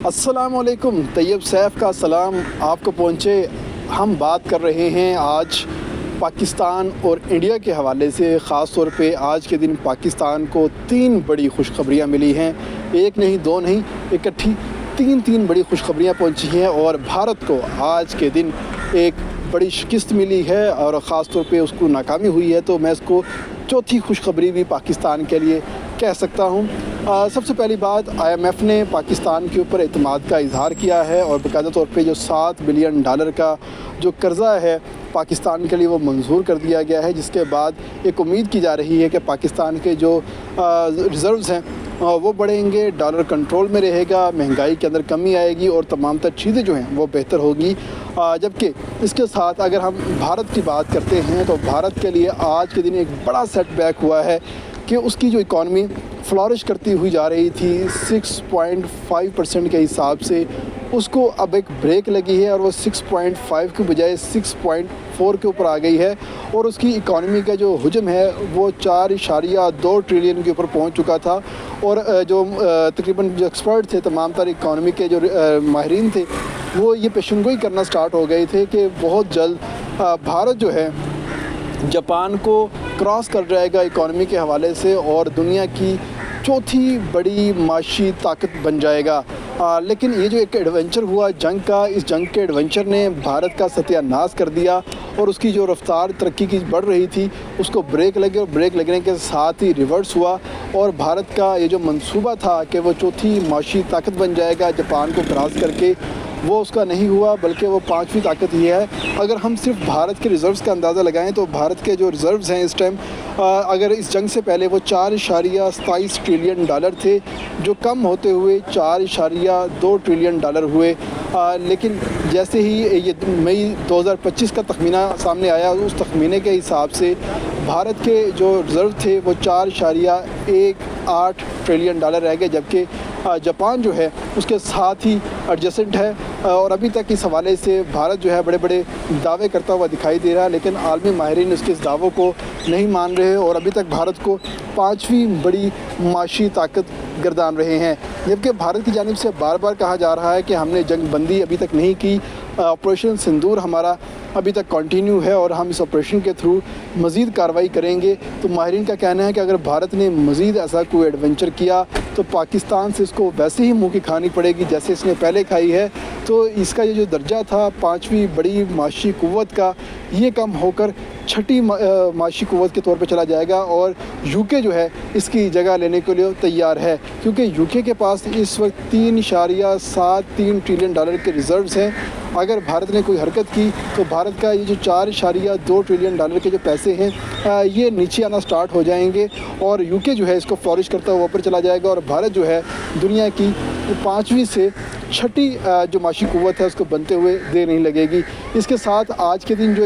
السلام علیکم، طیب سیف کا سلام آپ کو پہنچے۔ ہم بات کر رہے ہیں آج پاکستان اور انڈیا کے حوالے سے۔ خاص طور پہ آج کے دن پاکستان کو 3 بڑی خوشخبریاں ملی ہیں، ایک نہیں دو نہیں، اکٹھی تین بڑی خوشخبریاں پہنچی ہیں، اور بھارت کو آج کے دن ایک بڑی شکست ملی ہے اور خاص طور پہ اس کو ناکامی ہوئی ہے، تو میں اس کو چوتھی خوشخبری بھی پاکستان کے لیے کہہ سکتا ہوں۔ سب سے پہلی بات، IMF نے پاکستان کے اوپر اعتماد کا اظہار کیا ہے اور باقاعدہ طور پہ جو $7 بلین کا جو قرضہ ہے پاکستان کے لیے وہ منظور کر دیا گیا ہے، جس کے بعد ایک امید کی جا رہی ہے کہ پاکستان کے جو ریزروز ہیں وہ بڑھیں گے، ڈالر کنٹرول میں رہے گا، مہنگائی کے اندر کمی آئے گی اور تمام تر چیزیں جو ہیں وہ بہتر ہوگی۔ جبکہ اس کے ساتھ اگر ہم بھارت کی بات کرتے ہیں تو بھارت کے لیے آج کے دن ایک بڑا سیٹ بیک ہوا ہے کہ اس کی جو اکانومی فلورش کرتی ہوئی جا رہی تھی 6.5% کے حساب سے، اس کو اب ایک بریک لگی ہے اور وہ 6.5 کے بجائے 6.4 کے اوپر آ گئی ہے، اور اس کی اکانومی کا جو حجم ہے وہ 4.2 ٹریلین کے اوپر پہنچ چکا تھا، اور جو تقریباً جو ایکسپرٹ تھے، تمام تر اکانومی کے جو ماہرین تھے، وہ یہ پیشنگوئی کرنا سٹارٹ ہو گئے تھے کہ بہت جلد بھارت جو ہے جاپان کو کراس کر جائے گا اکانومی کے حوالے سے اور دنیا کی چوتھی بڑی معاشی طاقت بن جائے گا۔ لیکن یہ جو ایک ایڈونچر ہوا جنگ کا، اس جنگ کے ایڈونچر نے بھارت کا ستیہ ناش کر دیا، اور اس کی جو رفتار ترقی کی بڑھ رہی تھی اس کو بریک لگے، اور بریک لگنے کے ساتھ ہی ریورس ہوا، اور بھارت کا یہ جو منصوبہ تھا کہ وہ چوتھی معاشی طاقت بن جائے گا جاپان کو کراس کر کے، وہ اس کا نہیں ہوا، بلکہ وہ 5ویں طاقت ہی ہے۔ اگر ہم صرف بھارت کے ریزروز کا اندازہ لگائیں تو بھارت کے جو ریزروز ہیں اس ٹائم، اگر اس جنگ سے پہلے وہ $4.27 ٹریلین تھے، جو کم ہوتے ہوئے $4.2 ٹریلین ہوئے۔ لیکن جیسے ہی یہ مئی 2025 کا تخمینہ سامنے آیا، اس تخمینے کے حساب سے بھارت کے جو ریزرو تھے وہ $4.18 ٹریلین رہ گئے، جبکہ جاپان جو ہے اس کے ساتھ ہی ایڈجسنٹ ہے، اور ابھی تک اس حوالے سے بھارت جو ہے بڑے بڑے دعوے کرتا ہوا دکھائی دے رہا ہے، لیکن عالمی ماہرین اس کے اس دعووں کو نہیں مان رہے، اور ابھی تک بھارت کو 5ویں بڑی معاشی طاقت گردان رہے ہیں۔ جبکہ بھارت کی جانب سے بار بار کہا جا رہا ہے کہ ہم نے جنگ بندی ابھی تک نہیں کی، آپریشن سندور ہمارا ابھی تک کنٹینیو ہے اور ہم اس آپریشن کے تھرو مزید کارروائی کریں گے۔ تو ماہرین کا کہنا ہے کہ اگر بھارت نے مزید ایسا کوئی ایڈونچر کیا تو پاکستان سے اس کو ویسے ہی منہ کی کھانی پڑے گی جیسے اس نے پہلے کھائی ہے، تو اس کا یہ جو درجہ تھا 5ویں بڑی معاشی قوت کا، یہ کم ہو کر 6ٹھی معاشی قوت کے طور پہ چلا جائے گا، اور UK جو ہے اس کی جگہ لینے کے لیے تیار ہے، کیونکہ UK کے پاس اس وقت $3.73 ٹریلین کے ریزروز ہیں۔ اگر بھارت نے کوئی حرکت کی تو بھارت کا یہ جو $4.2 ٹریلین کے جو پیسے ہیں یہ نیچے آنا سٹارٹ ہو جائیں گے، اور UK جو ہے اس کو فلورش کرتا ہوا اوپر چلا جائے گا، اور بھارت جو ہے دنیا کی 5ویں سے 6ٹھی جو معاشی قوت ہے اس کو بنتے ہوئے دیر نہیں لگے گی۔ اس کے ساتھ آج کے دن جو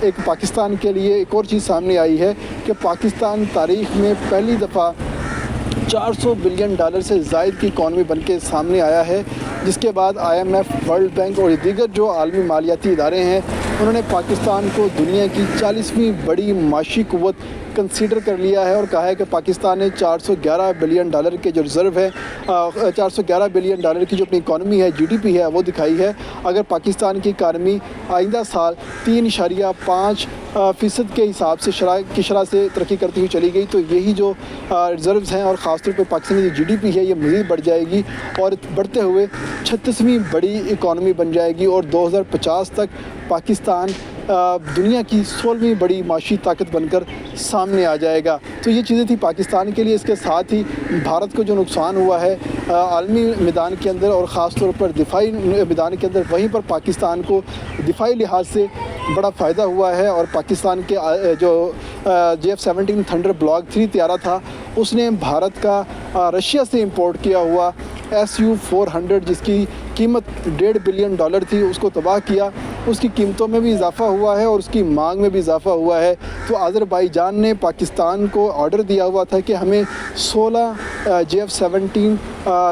ایک پاکستان کے لیے ایک اور چیز سامنے آئی ہے کہ پاکستان تاریخ میں پہلی دفعہ $400 بلین سے زائد کی اکانومی بن کے سامنے آیا ہے، جس کے بعد IMF، ورلڈ بینک اور دیگر جو عالمی مالیاتی ادارے ہیں انہوں نے پاکستان کو دنیا کی 40ویں بڑی معاشی قوت کنسیڈر کر لیا ہے، اور کہا ہے کہ پاکستان نے $411 بلین کے جو ریزرو ہے، $411 بلین کی جو اپنی اکانومی ہے، GDP ہے، وہ دکھائی ہے۔ اگر پاکستان کی اکانومی آئندہ سال 3.5% کے حساب سے شرح سے ترقی کرتی ہوئی چلی گئی تو یہی جو ریزروز ہیں، اور خاص طور پہ پاکستان کی GDP ہے، یہ مزید بڑھ جائے گی اور بڑھتے ہوئے 36ویں بڑی اکانومی بن جائے گی، اور 2050 تک پاکستان دنیا کی 16ویں بڑی معاشی طاقت بن کر سامنے آ جائے گا۔ تو یہ چیزیں تھی پاکستان کے لیے۔ اس کے ساتھ ہی بھارت کو جو نقصان ہوا ہے عالمی میدان کے اندر اور خاص طور پر دفاعی میدان کے اندر، وہیں پر پاکستان کو دفاعی لحاظ سے بڑا فائدہ ہوا ہے، اور پاکستان کے جو JF-17 تھنڈر بلاک 3 طیارہ تھا، اس نے بھارت کا رشیا سے امپورٹ کیا ہوا SU-400 جس کی قیمت $1.5 بلین تھی، اس کو تباہ کیا، اس کی قیمتوں میں بھی اضافہ ہوا ہے اور اس کی مانگ میں بھی اضافہ ہوا ہے۔ تو آذربائیجان نے پاکستان کو آرڈر دیا ہوا تھا کہ ہمیں 16 JF-17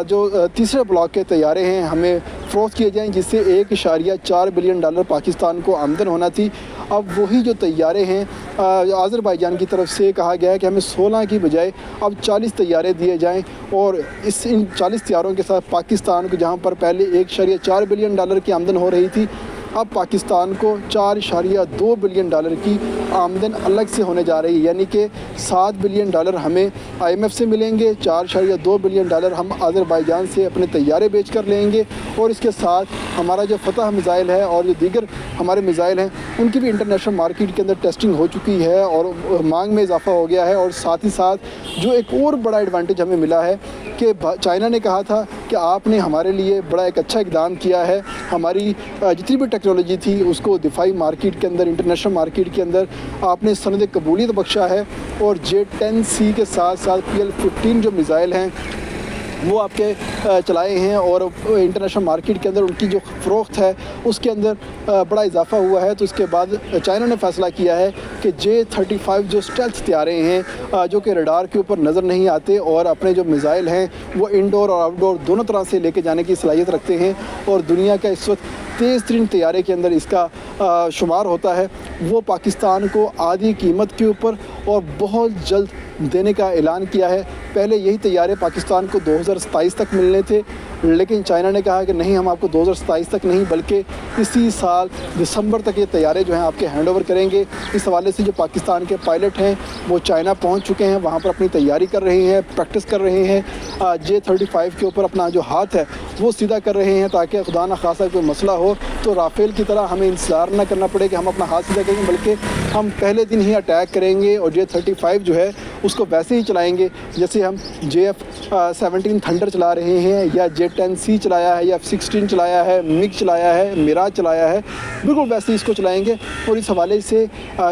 جو تیسرے بلاک کے طیارے ہیں ہمیں فروخت کیے جائیں، جس سے $1.4 بلین پاکستان کو آمدن ہونا تھی۔ اب وہی جو طیارے ہیں آذربائیجان کی طرف سے کہا گیا ہے کہ ہمیں 16 کی بجائے اب 40 طیارے دیے جائیں، اور ان 40 طیاروں کے ساتھ پاکستان کو جہاں پر پہلے $1.4 بلین کی آمدن ہو رہی تھی، اب پاکستان کو $4.2 بلین کی آمدن الگ سے ہونے جا رہی ہے، یعنی کہ $7 بلین ہمیں IMF سے ملیں گے، $4.2 بلین ہم آذربائیجان سے اپنے طیارے بیچ کر لیں گے، اور اس کے ساتھ ہمارا جو فتح میزائل ہے اور جو دیگر ہمارے میزائل ہیں ان کی بھی انٹرنیشنل مارکیٹ کے اندر ٹیسٹنگ ہو چکی ہے اور مانگ میں اضافہ ہو گیا ہے۔ اور ساتھ ہی ساتھ جو ایک اور بڑا ایڈوانٹیج ہمیں ملا ہے کہ چائنا نے کہا تھا کہ آپ نے ہمارے لیے بڑا ایک اچھا اقدام کیا ہے، ہماری جتنی بھی ٹیکنالوجی تھی اس کو دفاعی مارکیٹ کے اندر، انٹرنیشنل مارکیٹ کے اندر آپ نے سند قبولیت بخشا ہے، اور J-10C کے ساتھ ساتھ PL-15 جو میزائل ہیں وہ آپ کے چلائے ہیں، اور انٹرنیشنل مارکیٹ کے اندر ان کی جو فروخت ہے اس کے اندر بڑا اضافہ ہوا ہے۔ تو اس کے بعد چائنا نے فیصلہ کیا ہے کہ J-35 جو اسٹیلتھ طیارے ہیں جو کہ ریڈار کے اوپر نظر نہیں آتے اور اپنے جو میزائل ہیں وہ انڈور اور آؤٹ ڈور دونوں طرح سے لے کے جانے کی صلاحیت رکھتے ہیں، اور دنیا کا اس وقت تیز ترین طیارے کے اندر اس کا شمار ہوتا ہے، وہ پاکستان کو آدھی قیمت کے اوپر اور بہت جلد دینے کا اعلان کیا ہے۔ پہلے یہی طیارے پاکستان کو 2027 تک ملنے تھے، لیکن چائنا نے کہا کہ نہیں، ہم آپ کو 2027 تک نہیں بلکہ اسی سال دسمبر تک یہ طیارے جو ہیں آپ کے ہینڈ اوور کریں گے۔ اس حوالے سے جو پاکستان کے پائلٹ ہیں وہ چائنا پہنچ چکے ہیں، وہاں پر اپنی تیاری کر رہے ہیں، پریکٹس کر رہے ہیں، J-35 کے اوپر اپنا جو ہاتھ ہے وہ سیدھا کر رہے ہیں، تاکہ خدا نہ خواستہ کوئی مسئلہ ہو تو رافیل کی طرح ہمیں انتظار نہ کرنا پڑے کہ ہم اپنا ہاتھ سیدھا کریں، بلکہ ہم پہلے دن ہی اٹیک کریں گے اور J-35 جو ہے اس کو ویسے ہی چلائیں گے جیسے ہم JF-17 تھنڈر چلا رہے ہیں، یا J-10C چلایا ہے، یا F-16 چلایا ہے، MiG چلایا ہے، میراج چلایا ہے، بالکل ویسے ہی اس کو چلائیں گے۔ اور اس حوالے سے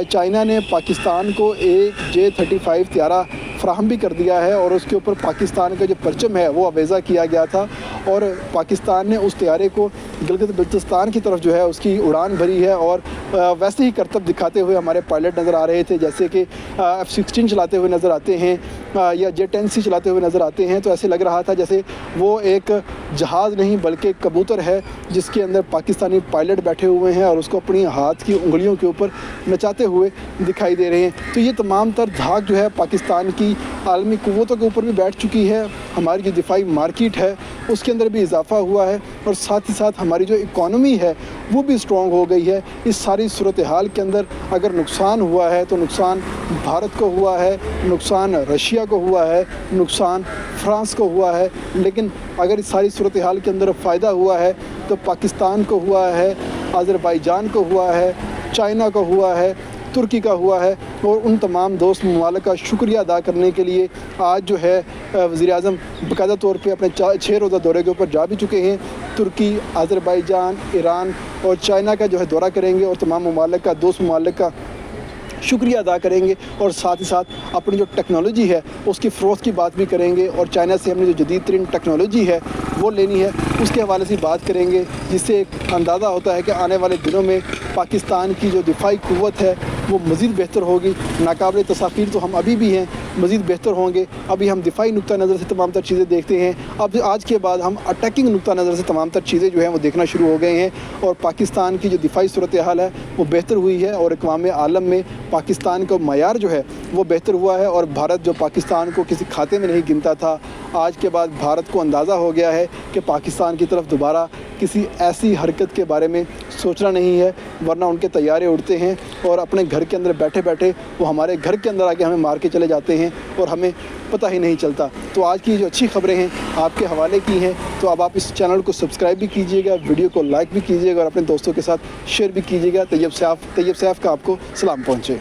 چائنا نے پاکستان کو ایک J-35 طیارہ فراہم بھی کر دیا ہے، اور اس کے اوپر پاکستان کا جو پرچم ہے وہ آویزہ کیا گیا تھا، اور پاکستان نے اس طیارے کو گلگت بلتستان کی طرف جو ہے اس کی اڑان بھری ہے، اور ویسے ہی کرتب دکھاتے ہوئے ہمارے پائلٹ نظر آ رہے تھے، جیسے کہ F-16 چلاتے ہوئے نظر آتے ہیں یا J-10C چلاتے ہوئے نظر آتے ہیں۔ تو ایسے لگ رہا تھا جیسے وہ ایک جہاز نہیں بلکہ کبوتر ہے جس کے اندر پاکستانی پائلٹ بیٹھے ہوئے ہیں اور اس کو اپنی ہاتھ کی انگلیوں کے اوپر نچاتے ہوئے دکھائی دے رہے ہیں۔ تو یہ تمام تر دھاک جو ہے پاکستان کی عالمی قوتوں کے اوپر بھی بیٹھ چکی ہے، ہماری جو دفاعی مارکیٹ ہے اس کے اندر بھی اضافہ ہوا ہے، اور ساتھ ہی ساتھ ہماری جو اکانومی ہے وہ بھی اسٹرانگ ہو گئی ہے۔ اس ساری صورتحال کے اندر اگر نقصان ہوا ہے تو نقصان بھارت کو ہوا ہے، نقصان رشیا کو ہوا ہے، نقصان فرانس کو ہوا ہے، لیکن اگر اس ساری صورتحال کے اندر فائدہ ہوا ہے تو پاکستان کو ہوا ہے، آذربائیجان کو ہوا ہے، چائنا کو ہوا ہے، ترکی کا ہوا ہے۔ اور ان تمام دوست ممالک کا شکریہ ادا کرنے کے لیے آج جو ہے وزیر اعظم باقاعدہ طور پہ اپنے 6 روزہ دورے کے اوپر جا بھی چکے ہیں۔ ترکی، آذربائیجان، ایران اور چائنا کا جو ہے دورہ کریں گے، اور تمام ممالک کا، دوست ممالک کا شکریہ ادا کریں گے، اور ساتھ ہی ساتھ اپنی جو ٹیکنالوجی ہے اس کی فروخت کی بات بھی کریں گے، اور چائنا سے ہم نے جو جدید ترین ٹیکنالوجی ہے وہ لینی ہے اس کے حوالے سے بات کریں گے، جس سے ایک اندازہ ہوتا ہے کہ آنے والے دنوں میں پاکستان کی جو دفاعی قوت ہے وہ مزید بہتر ہوگی۔ ناقابل تسخیر تو ہم ابھی بھی ہیں، مزید بہتر ہوں گے۔ ابھی ہم دفاعی نقطہ نظر سے تمام تر چیزیں دیکھتے ہیں، اب آج کے بعد ہم اٹیکنگ نقطہ نظر سے تمام تر چیزیں جو ہیں وہ دیکھنا شروع ہو گئے ہیں، اور پاکستان کی جو دفاعی صورتحال ہے وہ بہتر ہوئی ہے، اور اقوام عالم میں پاکستان کا معیار جو ہے وہ بہتر ہوا ہے، اور بھارت جو پاکستان کو کسی کھاتے میں نہیں گنتا تھا، آج کے بعد بھارت کو اندازہ ہو گیا ہے کہ پاکستان کی طرف دوبارہ کسی ایسی حرکت کے بارے میں سوچنا نہیں ہے، ورنہ ان کے طیارے اڑتے ہیں اور اپنے گھر کے اندر بیٹھے بیٹھے وہ ہمارے گھر کے اندر آ کے ہمیں مار کے چلے جاتے ہیں اور ہمیں پتہ ہی نہیں چلتا۔ تو آج کی جو اچھی خبریں ہیں آپ کے حوالے کی ہیں، تو اب آپ اس چینل کو سبسکرائب بھی کیجیے گا، ویڈیو کو لائک بھی کیجیے گا، اور اپنے دوستوں کے ساتھ شیئر بھی کیجیے گا۔ طیب سیاف کا آپ کو سلام پہنچے۔